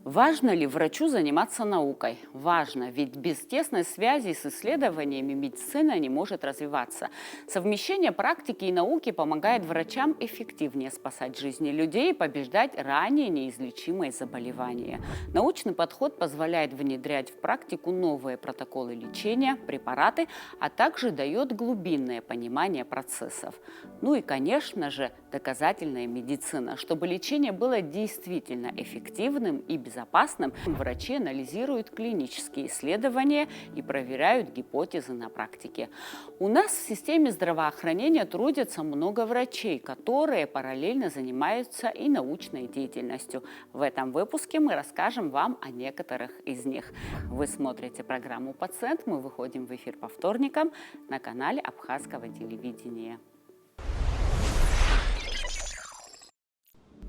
Важно ли врачу заниматься наукой? Важно, ведь без тесной связи с исследованиями медицина не может развиваться. Совмещение практики и науки помогает врачам эффективнее спасать жизни людей и побеждать ранее неизлечимые заболевания. Научный подход позволяет внедрять в практику новые протоколы лечения, препараты, а также дает глубинное понимание процессов. Ну и, конечно же, доказательная медицина. Чтобы лечение было действительно эффективным и безопасным, врачи анализируют клинические исследования и проверяют гипотезы на практике. У нас в системе здравоохранения трудятся много врачей, которые параллельно занимаются и научной деятельностью. В этом выпуске мы расскажем вам о некоторых из них. Вы смотрите программу «Пациент». Мы выходим в эфир по вторникам на канале Абхазского телевидения.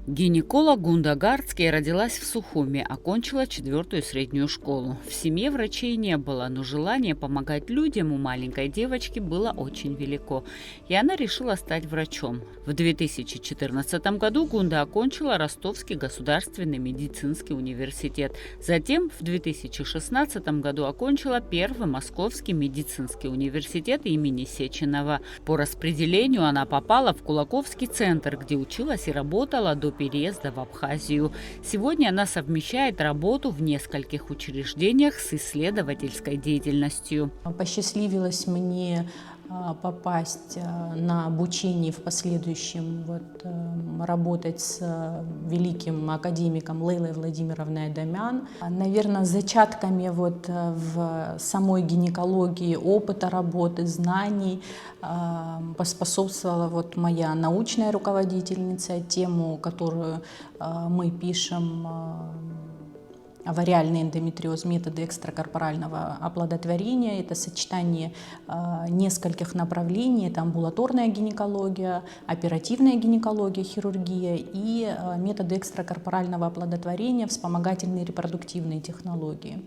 Гинеколог Гунда Гарцкия родилась в Сухуми, окончила 4-ю среднюю школу. В семье врачей не было, но желание помогать людям у маленькой девочки было очень велико, и она решила стать врачом. В 2014 году Гунда окончила Ростовский государственный медицинский университет. Затем в 2016 году окончила Первый Московский медицинский университет имени Сеченова. По распределению она попала в Кулаковский центр, где училась и работала до переезда в Абхазию. Сегодня она совмещает работу в нескольких учреждениях с исследовательской деятельностью. Посчастливилось мне попасть на обучение в последующем работать с великим академиком Лейлой Владимировной Адамян. Наверное, зачатками в самой гинекологии опыта работы, знаний поспособствовала моя научная руководительница, тему, которую мы пишем, авариальный эндометриоз, методы экстракорпорального оплодотворения. Это сочетание нескольких направлений. Это амбулаторная гинекология, оперативная гинекология, хирургия и методы экстракорпорального оплодотворения, вспомогательные репродуктивные технологии.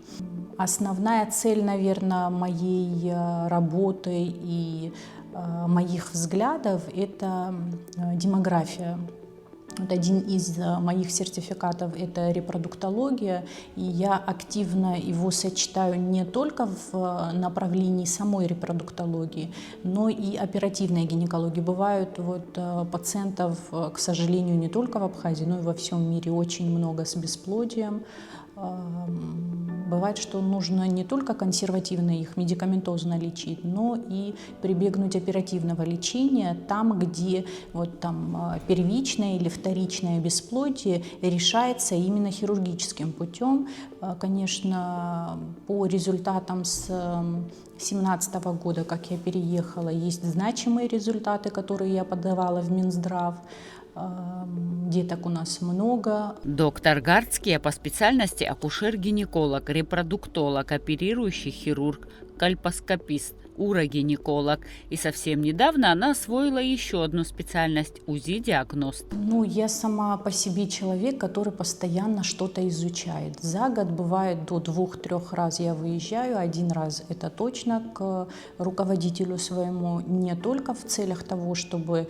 Основная цель, наверное, моей работы и моих взглядов – это демография. Один из моих сертификатов – это репродуктология, и я активно его сочетаю не только в направлении самой репродуктологии, но и оперативной гинекологии. Бывают пациентов, к сожалению, не только в Абхазии, но и во всем мире очень много с бесплодием. Бывает, что нужно не только консервативно их медикаментозно лечить, но и прибегнуть оперативного лечения там, где первичное или вторичное бесплодие решается именно хирургическим путем. Конечно, по результатам с 2017 года, как я переехала, есть значимые результаты, которые я подавала в Минздрав. Деток у нас много. Доктор Гарцкия по специальности акушер-гинеколог, репродуктолог, оперирующий хирург, кольпоскопист, урогинеколог. И совсем недавно она освоила еще одну специальность – УЗИ-диагност. Я сама по себе человек, который постоянно что-то изучает. За год бывает до 2-3 раз я выезжаю. Один раз это точно к руководителю своему, не только в целях того, чтобы,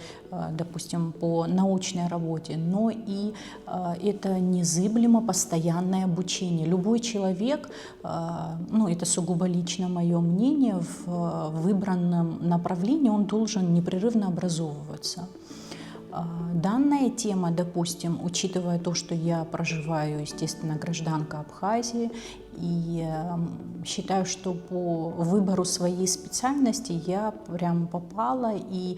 допустим, по научной работе, но и это незыблемо постоянное обучение. Любой человек, это сугубо лично мое мнение, в выбранном направлении он должен непрерывно образовываться. Данная тема, допустим, учитывая то, что я проживаю, естественно, гражданка Абхазии, и считаю, что по выбору своей специальности я прям попала и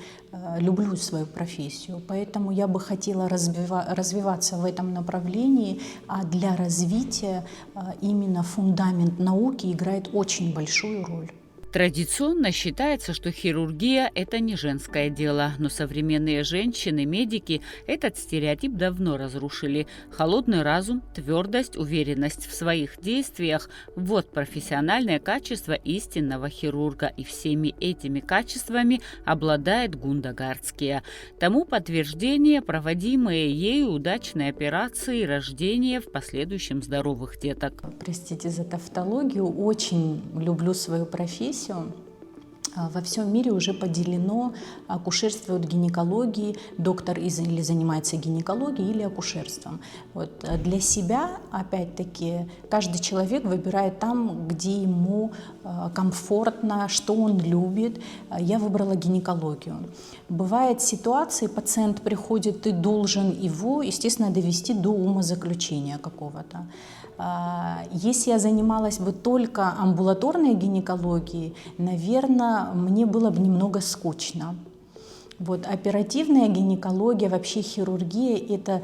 люблю свою профессию. Поэтому я бы хотела развиваться в этом направлении, а для развития именно фундамент науки играет очень большую роль. Традиционно считается, что хирургия – это не женское дело, но современные женщины-медики этот стереотип давно разрушили. Холодный разум, твердость, уверенность в своих действиях – вот профессиональное качество истинного хирурга, и всеми этими качествами обладает Гунда Гарцкия. Тому подтверждение проводимые ею удачные операции и рождение в последующем здоровых деток. Простите за тавтологию, очень люблю свою профессию. Во всем мире уже поделено акушерство от гинекологии, доктор или занимается гинекологией, или акушерством. Вот. Для себя, опять-таки, каждый человек выбирает там, где ему комфортно, что он любит. Я выбрала гинекологию. Бывают ситуации, пациент приходит, ты должен его, естественно, довести до умозаключения какого-то. Если я занималась бы только амбулаторной гинекологией, наверное, мне было бы немного скучно. Вот, оперативная гинекология, вообще хирургия – это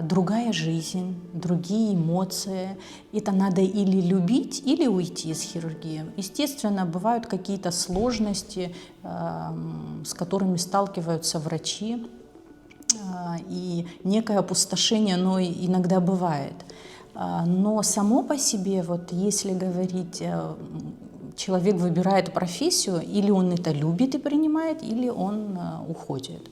другая жизнь, другие эмоции. Это надо или любить, или уйти из хирургии. Естественно, бывают какие-то сложности, с которыми сталкиваются врачи, и некое опустошение, оно иногда бывает. Но само по себе, вот если говорить, человек выбирает профессию, или он это любит и принимает, или он уходит.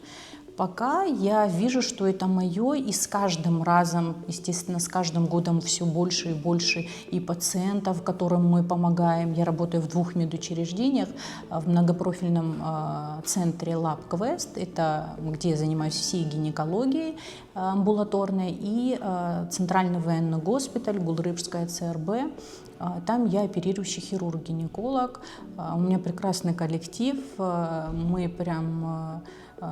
Пока я вижу, что это мое, и с каждым разом, естественно, с каждым годом все больше и больше и пациентов, которым мы помогаем. Я работаю в 2 медучреждениях, в многопрофильном центре LabQuest, это где я занимаюсь всей гинекологией амбулаторной, и Центральный военный госпиталь, Гулрыбская ЦРБ. Там я оперирующий хирург-гинеколог, у меня прекрасный коллектив, мы прям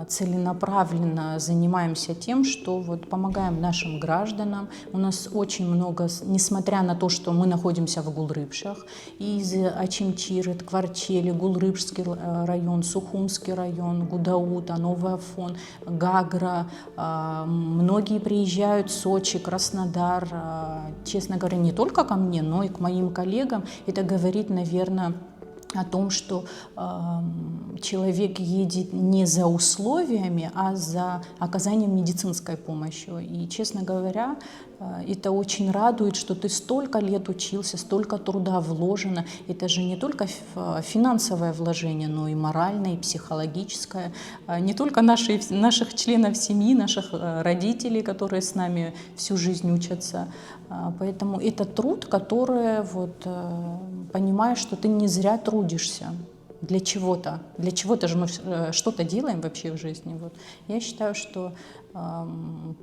целенаправленно занимаемся тем, что вот помогаем нашим гражданам. У нас очень много, несмотря на то, что мы находимся в Гулрыбшах, из Очимчиры, Ткварчели, Гулрыбский район, Сухумский район, Гудаута, Новый Афон, Гагра. Многие приезжают в Сочи, Краснодар. Честно говоря, не только ко мне, но и к моим коллегам. Это говорит, наверное, о том, что человек едет не за условиями, а за оказанием медицинской помощи. И, честно говоря, это очень радует, что ты столько лет учился, столько труда вложено. Это же не только финансовое вложение, но и моральное, и психологическое. Не только наших членов семьи, наших родителей, которые с нами всю жизнь учатся. Поэтому это труд, который вот, понимаешь, что ты не зря трудишься. Для чего-то. Для чего-то же мы что-то делаем вообще в жизни. Вот. Я считаю, что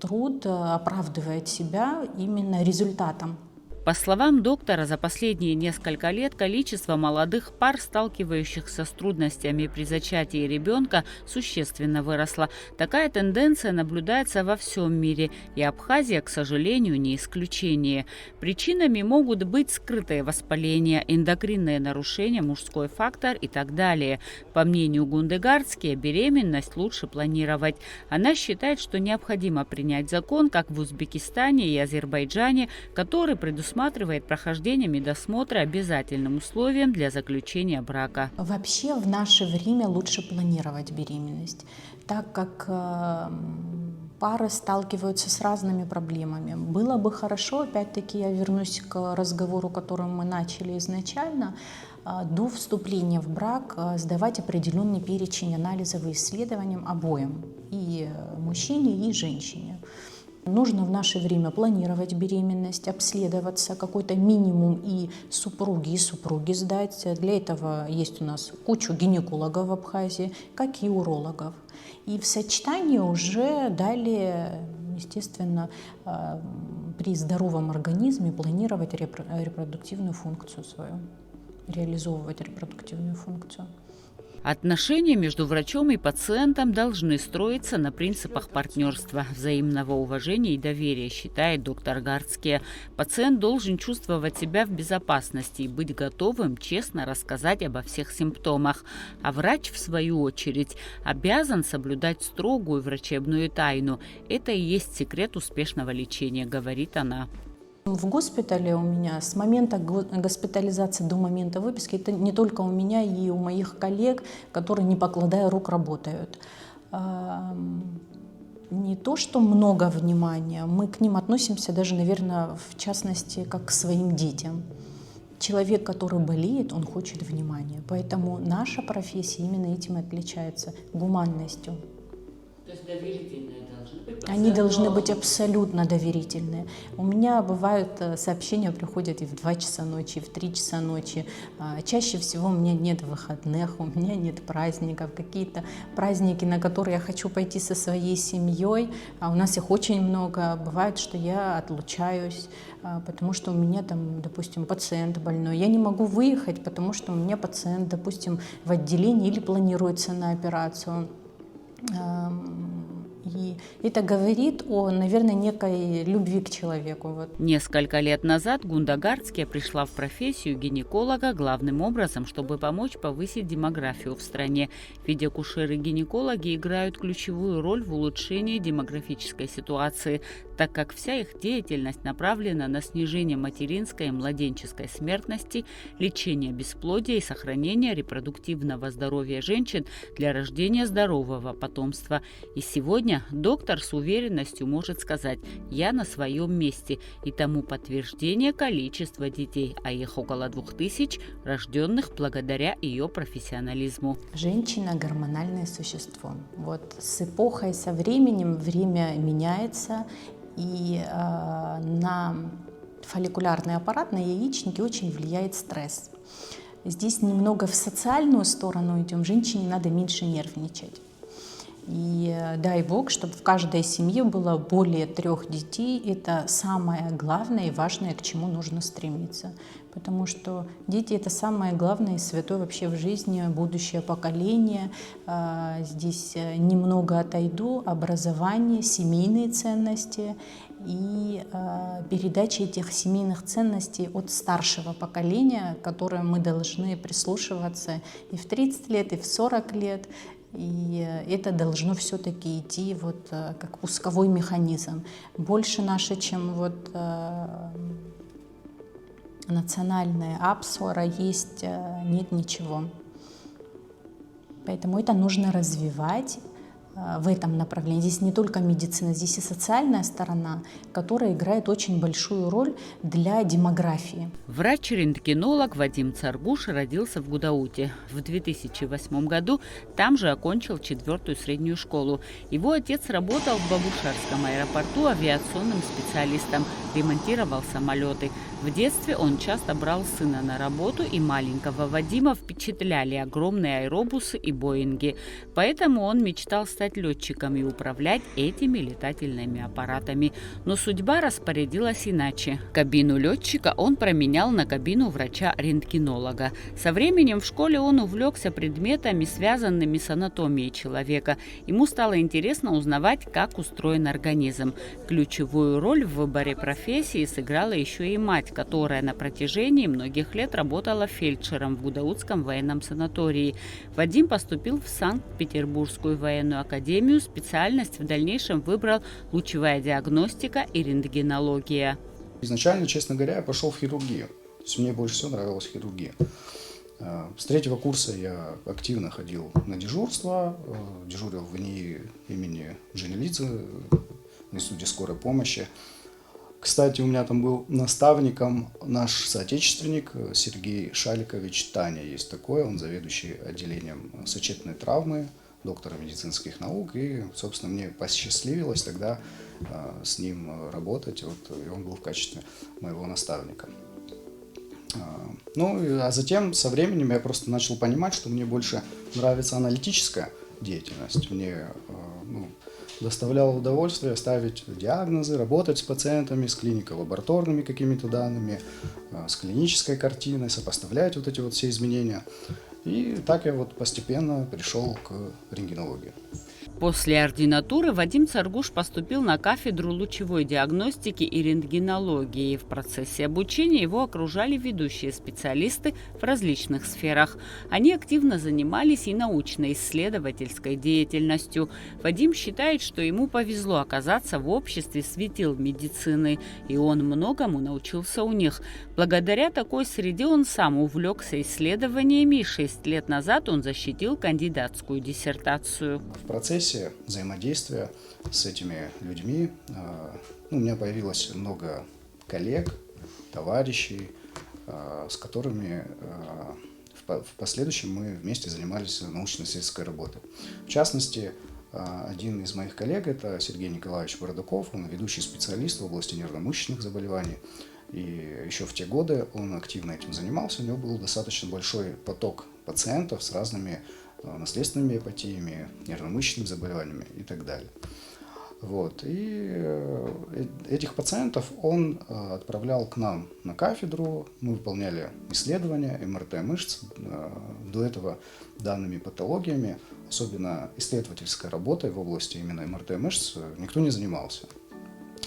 труд оправдывает себя именно результатом. По словам доктора, за последние несколько лет количество молодых пар, сталкивающихся с трудностями при зачатии ребенка, существенно выросло. Такая тенденция наблюдается во всем мире, и Абхазия, к сожалению, не исключение. Причинами могут быть скрытое воспаление, эндокринные нарушения, мужской фактор и так далее. По мнению Гунды Гарцке, беременность лучше планировать. Она считает, что необходимо принять закон, как в Узбекистане и Азербайджане, который предусматривает прохождение медосмотра обязательным условием для заключения брака. Вообще в наше время лучше планировать беременность, так как пары сталкиваются с разными проблемами. Было бы хорошо, опять-таки я вернусь к разговору, который мы начали изначально, до вступления в брак сдавать определенный перечень анализов и исследований обоим, и мужчине, и женщине. Нужно в наше время планировать беременность, обследоваться, какой-то минимум и супруги сдать. Для этого есть у нас кучу гинекологов в Абхазии, как и урологов. И в сочетании уже далее, естественно, при здоровом организме планировать репродуктивную функцию свою, реализовывать репродуктивную функцию. Отношения между врачом и пациентом должны строиться на принципах партнерства, взаимного уважения и доверия, считает доктор Гарцке. Пациент должен чувствовать себя в безопасности и быть готовым честно рассказать обо всех симптомах. А врач, в свою очередь, обязан соблюдать строгую врачебную тайну. Это и есть секрет успешного лечения, говорит она. В госпитале у меня с момента госпитализации до момента выписки, это не только у меня, и у моих коллег, которые, не покладая рук, работают. Не то, что много внимания, мы к ним относимся даже, наверное, в частности, как к своим детям. Человек, который болеет, он хочет внимания. Поэтому наша профессия именно этим и отличается – гуманностью. То есть доверительная должна Они должны быть абсолютно доверительные. У меня бывают сообщения приходят и в 2 часа ночи, и в 3 часа ночи. Чаще всего у меня нет выходных, у меня нет праздников, какие-то праздники, на которые я хочу пойти со своей семьей, а у нас их очень много. Бывает, что я отлучаюсь, потому что у меня там, допустим, пациент больной. Я не могу выехать, потому что у меня пациент, допустим, в отделении или планируется на операцию. И это говорит о, наверное, некой любви к человеку. Вот. Несколько лет назад Гунда Гардская пришла в профессию гинеколога главным образом, чтобы помочь повысить демографию в стране. Ведь акушеры-гинекологи играют ключевую роль в улучшении демографической ситуации, так как вся их деятельность направлена на снижение материнской и младенческой смертности, лечение бесплодия и сохранение репродуктивного здоровья женщин для рождения здорового потомства. И сегодня доктор с уверенностью может сказать: «Я на своем месте», и тому подтверждение количество детей, а их около 2000, рожденных благодаря ее профессионализму. Женщина – гормональное существо. Вот с эпохой, со временем время меняется, и на фолликулярный аппарат, на яичники очень влияет стресс. Здесь немного в социальную сторону идем, женщине надо меньше нервничать. И дай Бог, чтобы в каждой семье было более 3 детей. Это самое главное и важное, к чему нужно стремиться. Потому что дети – это самое главное и святое вообще в жизни, будущее поколение. Здесь немного отойду. Образование, семейные ценности и передача этих семейных ценностей от старшего поколения, к которым мы должны прислушиваться и в 30 лет, и в 40 лет. И это должно все-таки идти вот как пусковой механизм. Больше наше, чем вот национальная апсора есть, нет ничего. Поэтому это нужно развивать в этом направлении. Здесь не только медицина, здесь и социальная сторона, которая играет очень большую роль для демографии. Врач-рентгенолог Вадим Царгуш родился в Гудауте. В 2008 году там же окончил 4-ю среднюю школу. Его отец работал в Бабушарском аэропорту авиационным специалистом, ремонтировал самолеты. В детстве он часто брал сына на работу, и маленького Вадима впечатляли огромные аэробусы и боинги. Поэтому он мечтал стать летчиком и управлять этими летательными аппаратами. Но судьба распорядилась иначе. Кабину летчика он променял на кабину врача-рентгенолога. Со временем в школе он увлекся предметами, связанными с анатомией человека. Ему стало интересно узнавать, как устроен организм. Ключевую роль в выборе профессии сыграла еще и мать, которая на протяжении многих лет работала фельдшером в Гудаутском военном санатории. Вадим поступил в Санкт-Петербургскую военную академию. Специальность в дальнейшем выбрал лучевая диагностика и рентгенология. Изначально, честно говоря, я пошел в хирургию. То есть мне больше всего нравилась хирургия. С 3-го курса я активно ходил на дежурство, дежурил в НИИ имени Дженелидзе, в институте скорой помощи. Кстати, у меня там был наставником наш соотечественник Сергей Шаликович Таня, есть такой, он заведующий отделением сочетанной травмы, доктора медицинских наук, и, собственно, мне посчастливилось тогда с ним работать, вот, и он был в качестве моего наставника. Ну, а затем со временем я просто начал понимать, что мне больше нравится аналитическая деятельность, мне доставляло удовольствие ставить диагнозы, работать с пациентами, с клинико-лабораторными какими-то данными, с клинической картиной, сопоставлять вот эти вот все изменения. И так я вот постепенно пришел к рентгенологии. После ординатуры Вадим Царгуш поступил на кафедру лучевой диагностики и рентгенологии. В процессе обучения его окружали ведущие специалисты в различных сферах. Они активно занимались и научно-исследовательской деятельностью. Вадим считает, что ему повезло оказаться в обществе светил медицины, и он многому научился у них. Благодаря такой среде он сам увлекся исследованиями, и 6 лет назад он защитил кандидатскую диссертацию. В процессе взаимодействия с этими людьми у меня появилось много коллег, товарищей, с которыми в последующем мы вместе занимались научно-исследовательской работой. В частности, один из моих коллег, это Сергей Николаевич Бардаков, он ведущий специалист в области нервно-мышечных заболеваний. И еще в те годы он активно этим занимался, у него был достаточно большой поток пациентов с разными наследственными миопатиями, нервно-мышечными заболеваниями и так далее. Вот. И этих пациентов он отправлял к нам на кафедру, мы выполняли исследования МРТ мышц. До этого данными патологиями, особенно исследовательской работой в области именно МРТ мышц, никто не занимался.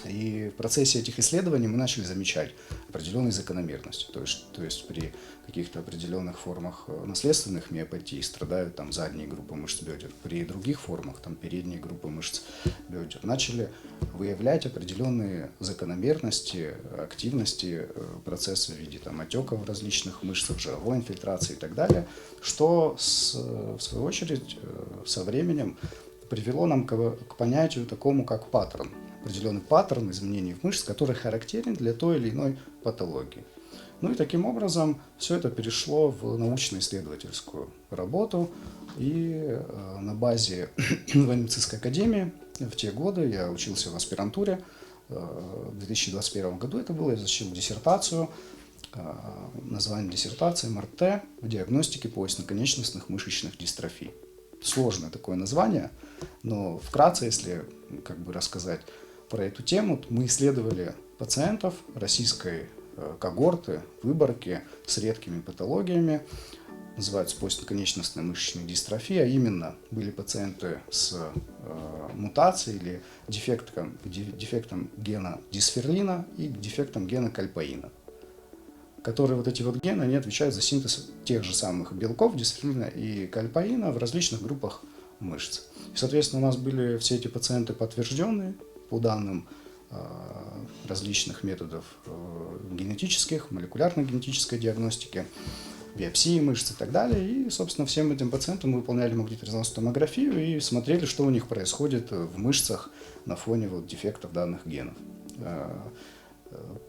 И в процессе этих исследований мы начали замечать определенные закономерности. То есть при каких-то определенных формах наследственных миопатий страдают там задние группы мышц бедер. При других формах, там передние группы мышц бедер, начали выявлять определенные закономерности, активности процесса в виде там отеков в различных мышцах, жировой инфильтрации и так далее, что в свою очередь со временем привело нам к понятию такому, как паттерн. Определенный паттерн изменений в мышцах, который характерен для той или иной патологии. Ну и таким образом все это перешло в научно-исследовательскую работу. И на базе военно-медицинской академии в те годы я учился в аспирантуре. В 2021 году это было, я защитил диссертацию. Название диссертации МРТ в диагностике поясно-конечностных мышечных дистрофий. Сложное такое название, но вкратце, если рассказать про эту тему, мы исследовали пациентов российской когорты, выборки с редкими патологиями, называются поясно-конечностная мышечная дистрофия, а именно были пациенты с мутацией или дефектом гена дисферлина и дефектом гена кальпаина, которые вот эти вот гены, они отвечают за синтез тех же самых белков дисферлина и кальпаина в различных группах мышц. И, соответственно, у нас были все эти пациенты подтвержденные по данным различных методов генетических, молекулярно-генетической диагностики, биопсии мышц и так далее. И, собственно, всем этим пациентам мы выполняли магнитно-резонансную томографию и смотрели, что у них происходит в мышцах на фоне вот дефектов данных генов.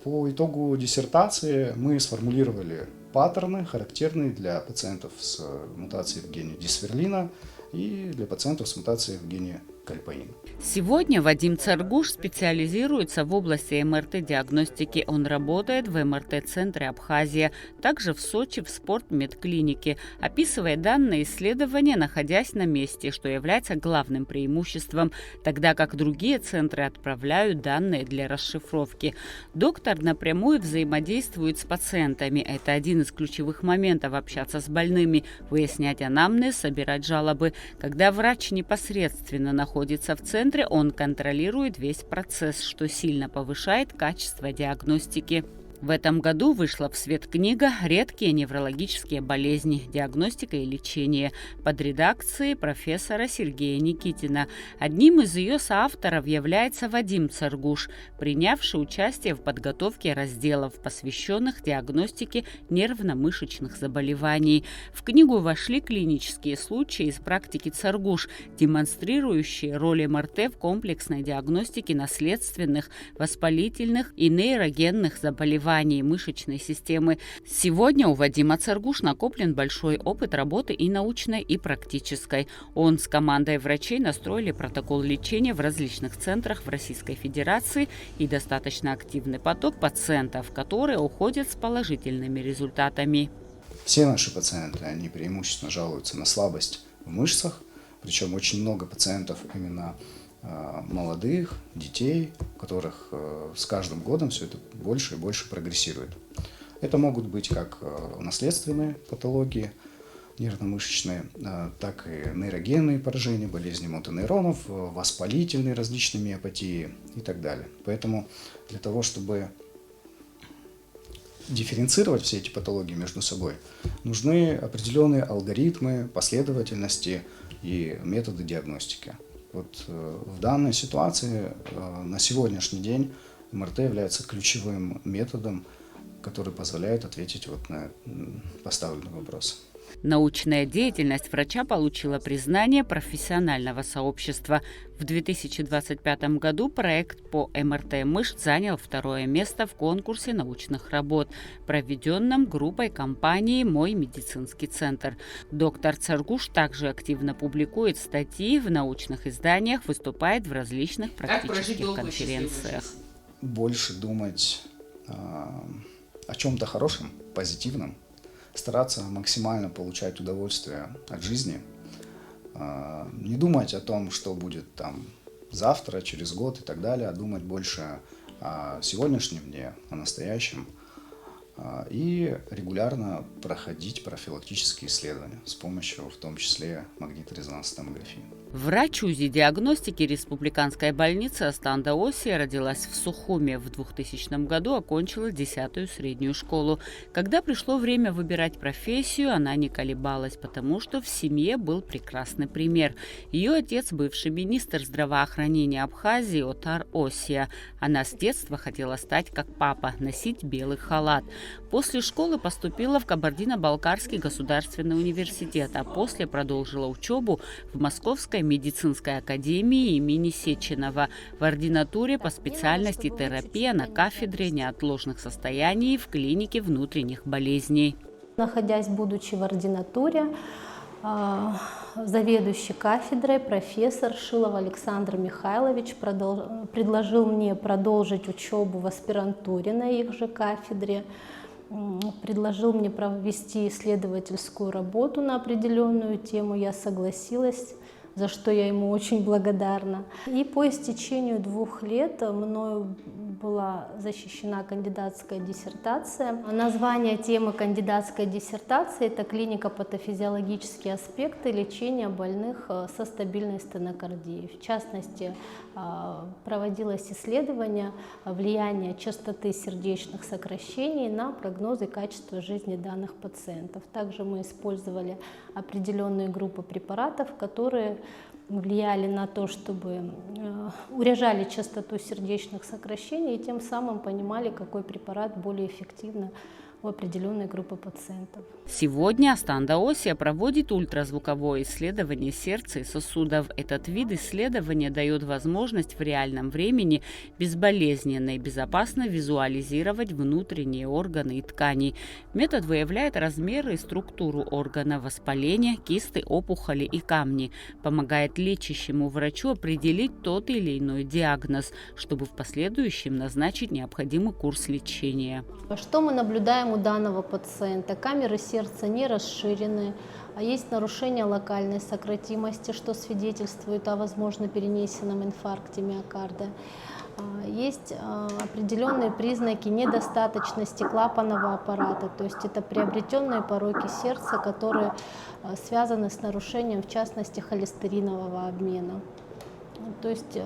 По итогу диссертации мы сформулировали паттерны, характерные для пациентов с мутацией в гене дисферлина и для пациентов с мутацией в гене кальпаин. Сегодня Вадим Царгуш специализируется в области МРТ-диагностики. Он работает в МРТ-центре Абхазия, также в Сочи в спортмедклинике, описывая данные исследования, находясь на месте, что является главным преимуществом, тогда как другие центры отправляют данные для расшифровки. Доктор напрямую взаимодействует с пациентами. Это один из ключевых моментов – общаться с больными, выяснять анамнез, собирать жалобы. Когда врач непосредственно находится в центре, он контролирует весь процесс, что сильно повышает качество диагностики. В этом году вышла в свет книга «Редкие неврологические болезни. Диагностика и лечение» под редакцией профессора Сергея Никитина. Одним из ее соавторов является Вадим Царгуш, принявший участие в подготовке разделов, посвященных диагностике нервно-мышечных заболеваний. В книгу вошли клинические случаи из практики Царгуш, демонстрирующие роль МРТ в комплексной диагностике наследственных, воспалительных и нейрогенных заболеваний мышечной системы. Сегодня у Вадима Царгуш накоплен большой опыт работы и научной, и практической. Он с командой врачей настроили протокол лечения в различных центрах в Российской Федерации и достаточно активный поток пациентов, которые уходят с положительными результатами. Все наши пациенты, они преимущественно жалуются на слабость в мышцах, причем очень много пациентов именно молодых, детей, у которых с каждым годом все это больше и больше прогрессирует. Это могут быть как наследственные патологии нервно-мышечные, так и нейрогенные поражения, болезни мотонейронов, воспалительные различные миопатии и так далее. Поэтому для того, чтобы дифференцировать все эти патологии между собой, нужны определенные алгоритмы, последовательности и методы диагностики. Вот в данной ситуации на сегодняшний день МРТ является ключевым методом, который позволяет ответить вот на поставленный вопрос. Научная деятельность врача получила признание профессионального сообщества. В 2025 году проект по МРТ мышц занял 2-е место в конкурсе научных работ, проведенном группой компании «Мой медицинский центр». Доктор Царгуш также активно публикует статьи в научных изданиях, выступает в различных практических конференциях. Больше думать о чем-то хорошем, позитивном, стараться максимально получать удовольствие от жизни, не думать о том, что будет там завтра, через год и так далее, а думать больше о сегодняшнем дне, о настоящем, и регулярно проходить профилактические исследования с помощью, в том числе, магнитно-резонансной томографии. Врач УЗИ-диагностики Республиканской больницы Астанда Осия родилась в Сухуме. В 2000 году окончила 10-ю среднюю школу. Когда пришло время выбирать профессию, она не колебалась, потому что в семье был прекрасный пример. Ее отец – бывший министр здравоохранения Абхазии Отар Осия. Она с детства хотела стать как папа, носить белый халат. После школы поступила в Кабардино-Балкарский государственный университет, а после продолжила учебу в Московской медицинской академии имени Сеченова в ординатуре по специальности терапия на кафедре неотложных состояний в клинике внутренних болезней. Находясь, будучи в ординатуре, заведующий кафедрой профессор Шилов Александр Михайлович предложил мне продолжить учебу в аспирантуре на их же кафедре, предложил мне провести исследовательскую работу на определенную тему, я согласилась, за что я ему очень благодарна. И по истечению 2 лет мною была защищена кандидатская диссертация. Название темы кандидатской диссертации – это клиника патофизиологические аспекты лечения больных со стабильной стенокардией. В частности, проводилось исследование влияния частоты сердечных сокращений на прогнозы качества жизни данных пациентов. Также мы использовали определенные группы препаратов, которые влияли на то, чтобы урежали частоту сердечных сокращений и тем самым понимали, какой препарат более эффективно у определенной группы пациентов. Сегодня Астанда Осия проводит ультразвуковое исследование сердца и сосудов. Этот вид исследования дает возможность в реальном времени безболезненно и безопасно визуализировать внутренние органы и ткани. Метод выявляет размеры и структуру органа, воспаления, кисты, опухоли и камни. Помогает лечащему врачу определить тот или иной диагноз, чтобы в последующем назначить необходимый курс лечения. Что мы наблюдаем у данного пациента? Камеры сердца не расширены, а есть нарушение локальной сократимости, что свидетельствует о возможно перенесенном инфаркте миокарда. Есть определенные признаки недостаточности клапанного аппарата, то есть это приобретенные пороки сердца, которые связаны с нарушением, в частности, холестеринового обмена. То есть,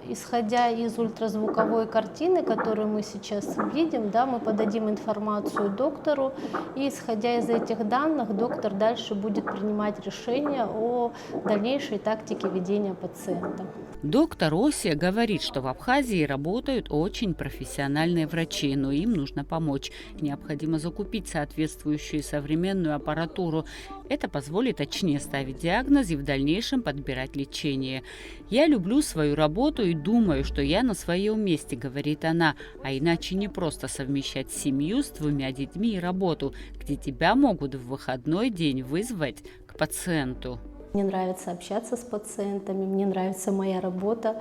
исходя из ультразвуковой картины, которую мы сейчас видим, да, мы подадим информацию доктору, и исходя из этих данных, доктор дальше будет принимать решение о дальнейшей тактике ведения пациента. Доктор Осия говорит, что в Абхазии работают очень профессиональные врачи, но им нужно помочь. Необходимо закупить соответствующую современную аппаратуру. Это позволит точнее ставить диагноз и в дальнейшем подбирать лечение. «Я люблю свою работу и думаю, что я на своем месте», — говорит она, «а иначе не просто совмещать семью с 2 детьми и работу, где тебя могут в выходной день вызвать к пациенту». Мне нравится общаться с пациентами, мне нравится моя работа,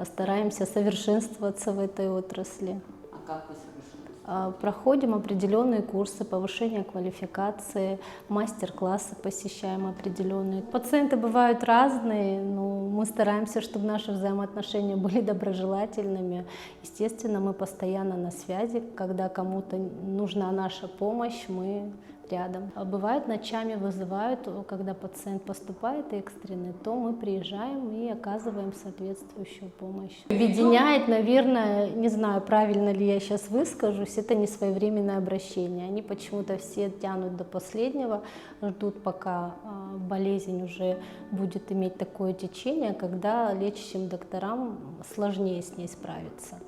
стараемся совершенствоваться в этой отрасли. А как вы совершенствуетесь? Проходим определенные курсы повышения квалификации, мастер-классы посещаем определенные. Пациенты бывают разные, но мы стараемся, чтобы наши взаимоотношения были доброжелательными. Естественно, мы постоянно на связи, когда кому-то нужна наша помощь, мы рядом. А бывает, ночами вызывают, когда пациент поступает экстренный, то мы приезжаем и оказываем соответствующую помощь. Объединяет, наверное, не знаю, правильно ли я сейчас выскажусь, это несвоевременное обращение. Они почему-то все тянут до последнего, ждут, пока болезнь уже будет иметь такое течение, когда лечащим докторам сложнее с ней справиться.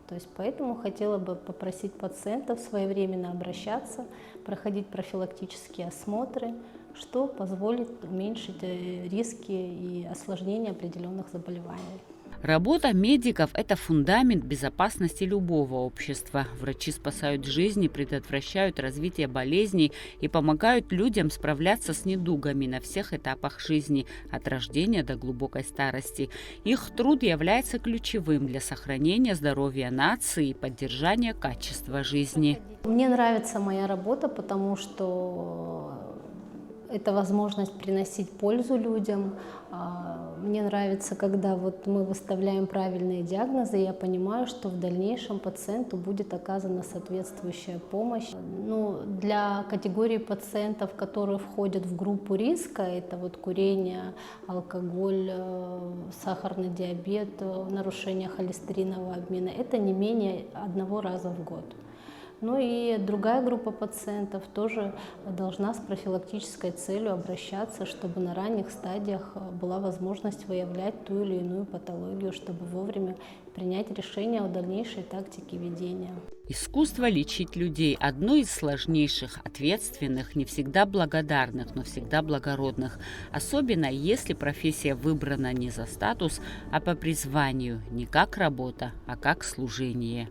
То есть поэтому хотела бы попросить пациентов своевременно обращаться, проходить профилактические осмотры, что позволит уменьшить риски и осложнения определенных заболеваний. Работа медиков – это фундамент безопасности любого общества. Врачи спасают жизни, предотвращают развитие болезней и помогают людям справляться с недугами на всех этапах жизни, от рождения до глубокой старости. Их труд является ключевым для сохранения здоровья нации и поддержания качества жизни. Мне нравится моя работа, потому что это возможность приносить пользу людям. Мне нравится, когда вот мы выставляем правильные диагнозы, и я понимаю, что в дальнейшем пациенту будет оказана соответствующая помощь. Ну, для категории пациентов, которые входят в группу риска, это вот курение, алкоголь, сахарный диабет, нарушение холестеринового обмена, это не менее 1 раза в год. Ну и другая группа пациентов тоже должна с профилактической целью обращаться, чтобы на ранних стадиях была возможность выявлять ту или иную патологию, чтобы вовремя принять решение о дальнейшей тактике ведения. Искусство лечить людей – одно из сложнейших, ответственных, не всегда благодарных, но всегда благородных. Особенно, если профессия выбрана не за статус, а по призванию, не как работа, а как служение.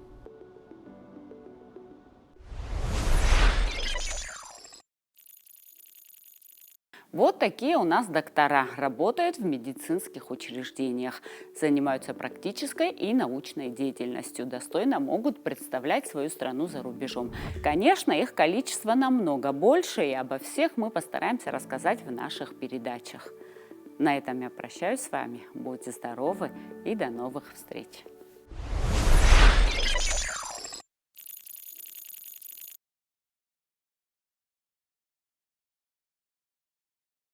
Вот такие у нас доктора. Работают в медицинских учреждениях, занимаются практической и научной деятельностью, достойно могут представлять свою страну за рубежом. Конечно, их количество намного больше, и обо всех мы постараемся рассказать в наших передачах. На этом я прощаюсь с вами. Будьте здоровы и до новых встреч!